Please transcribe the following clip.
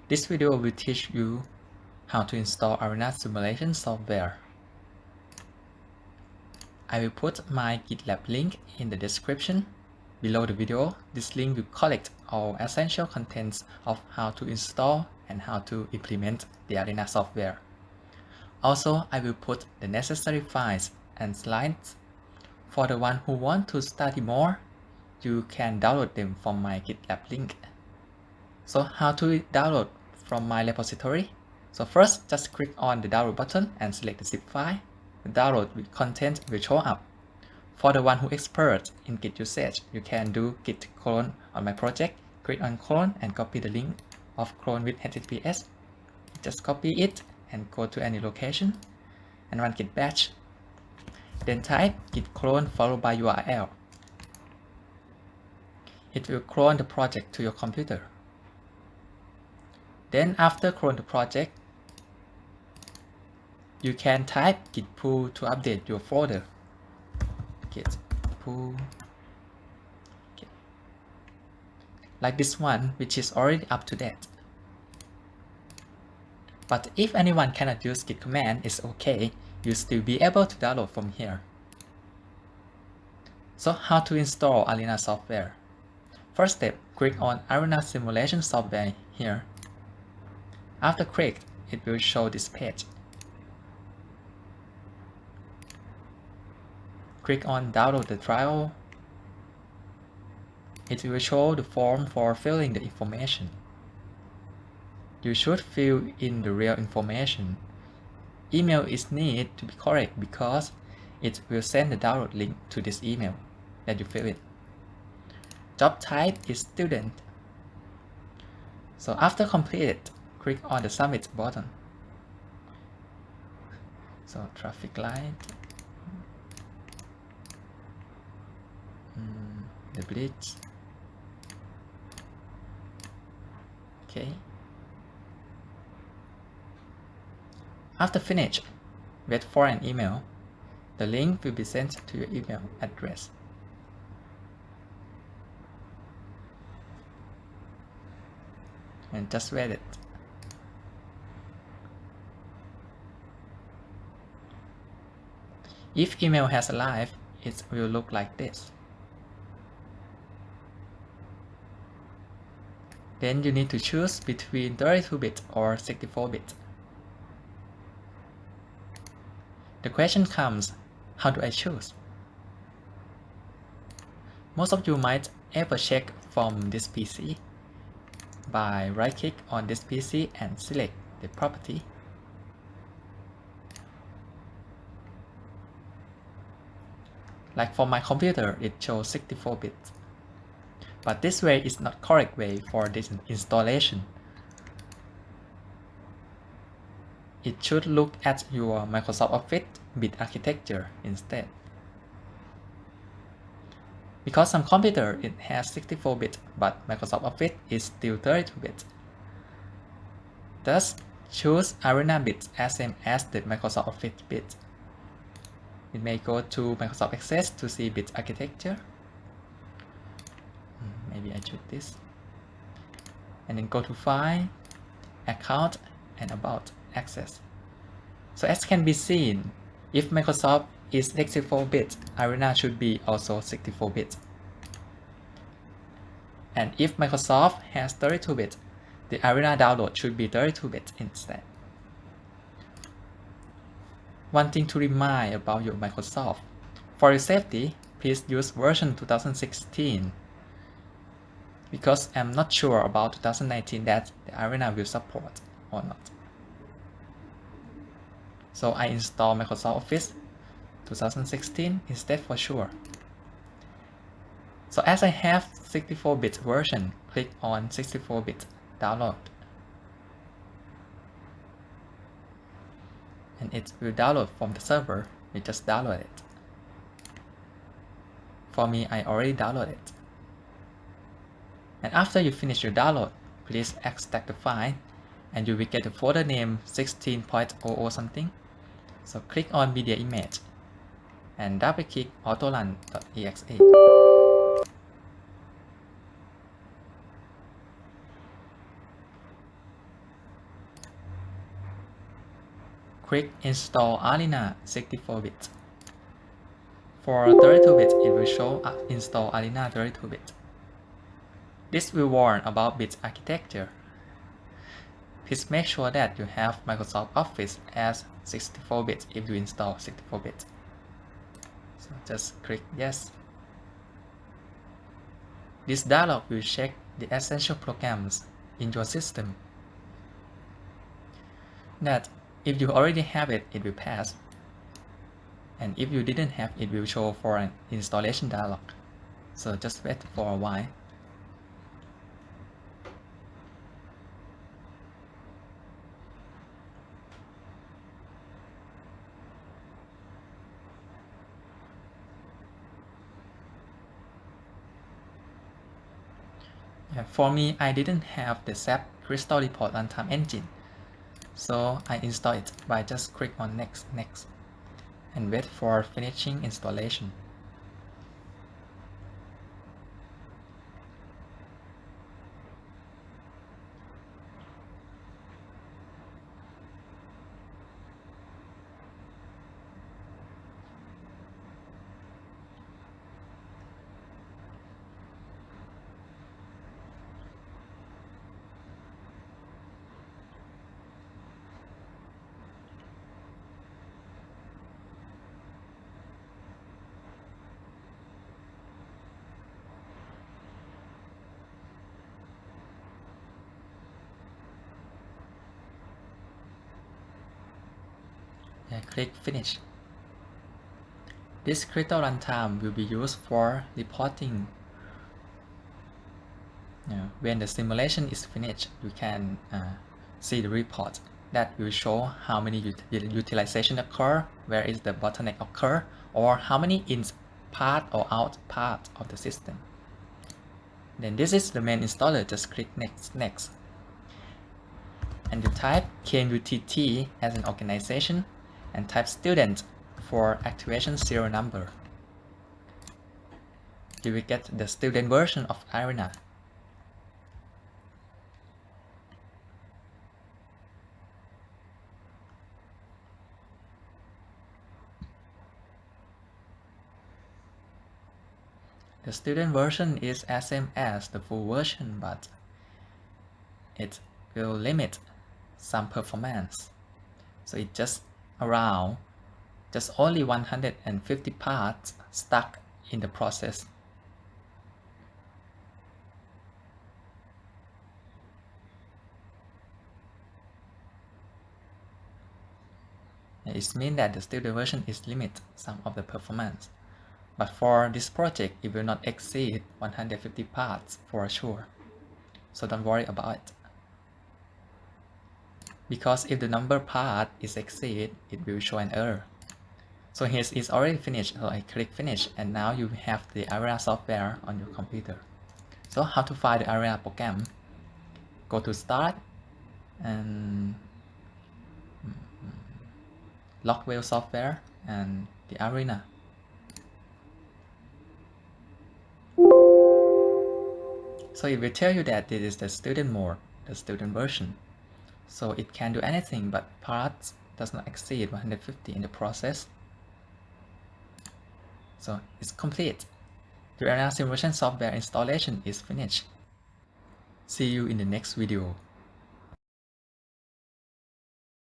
This video will teach you how to install Arena simulation software. I will put my GitLab link in the description below the video. This link will collect all essential contents of how to install and how to implement the Arena software. Also, I will put the necessary files and slides. For the one who want to study more, you can download them from my GitLab link. So how to download from my repository? So first, just click on the download button and select the zip file. The download with content will show up. For the one who expert in Git usage, you can do git clone on my project. Click on clone and copy the link of clone with HTTPS. Just copy it and go to any location and run git batch. Then type git clone followed by URL. It will clone the project to your computer. Then after clone the project, you can type git pull to update your folder. Git pull, okay. Like this one, which is already up to date. But if anyone cannot use git command, it's okay. You'll still be able to download from here. So how to install Arena software? First step, click on Arena simulation software here. After click, it will show this page. Click on download the trial. It will show the form for filling the information. You should fill in the real information. Email is needed to be correct because it will send the download link to this email that you fill in. Job type is student. So after completed, click on the submit button. So traffic light, the bleach. Okay. After finish, wait for an email. The link will be sent to your email address. And just wait it. If email has arrived, it will look like this. Then you need to choose between 32-bit or 64-bit. The question comes, how do I choose? Most of you might ever check from this PC by right-click on this PC and select the property. Like for my computer, it shows 64-bit. But this way is not correct way for this installation. It should look at your Microsoft Office bit architecture instead. Because some computer it has 64-bit, but Microsoft Office is still 32-bit. Thus, choose Arena bit as same as the Microsoft Office bit. It may go to Microsoft Access to see bit architecture. Maybe I choose this. And then go to File, Account, and About Access. So as can be seen, if Microsoft is 64-bit, Arena should be also 64-bit. And if Microsoft has 32-bit, the Arena download should be 32-bit instead. One thing to remind about your Microsoft. For your safety, please use version 2016. Because I'm not sure about 2019 that the Arena will support or not. So I install Microsoft Office 2016 instead for sure. So as I have 64-bit version, click on 64-bit download. And it will download from the server. You just download it. For me, I already downloaded it. And after you finish your download, please extract the file and you will get the folder name 16.00 something. So click on media image and double click autorun.exe. click Install Arena 64-bit. For 32-bit, it will show Install Arena 32-bit. This will warn about bit architecture. Please make sure that you have Microsoft Office as 64-bit if you install 64-bit. So just click Yes. This dialog will check the essential programs in your system. That if you already have it, it will pass. And if you didn't have it, will show for an installation dialog. So just wait for a while. For me, I didn't have the SAP Crystal Report Runtime Engine, so I install it by just click on Next, and wait for finishing installation. Click Finish. This crystal runtime will be used for reporting. When the simulation is finished, you can see the report that will show how many utilization occur, where is the bottleneck occur, or how many in part or out part of the system. Then this is the main installer. Just click Next. And you type KNUTT as an organization and type student for activation serial number. You will get the student version of Arena. The student version is as same as the full version, but it will limit some performance. So it just around only 150 parts stuck in the process. It means that the student version is limit some of the performance. But for this project, it will not exceed 150 parts for sure. So don't worry about it. Because if the number part is exceed, it will show an error. So here it's already finished, so I click Finish, and now you have the Arena software on your computer. So how to find the Arena program? Go to Start and Lockwell software and the Arena. So it will tell you that this is the student mode, the student version. So it can do anything, but parts does not exceed 150 in the process. So it's complete. The Arena simulation software installation is finished. See you in the next video.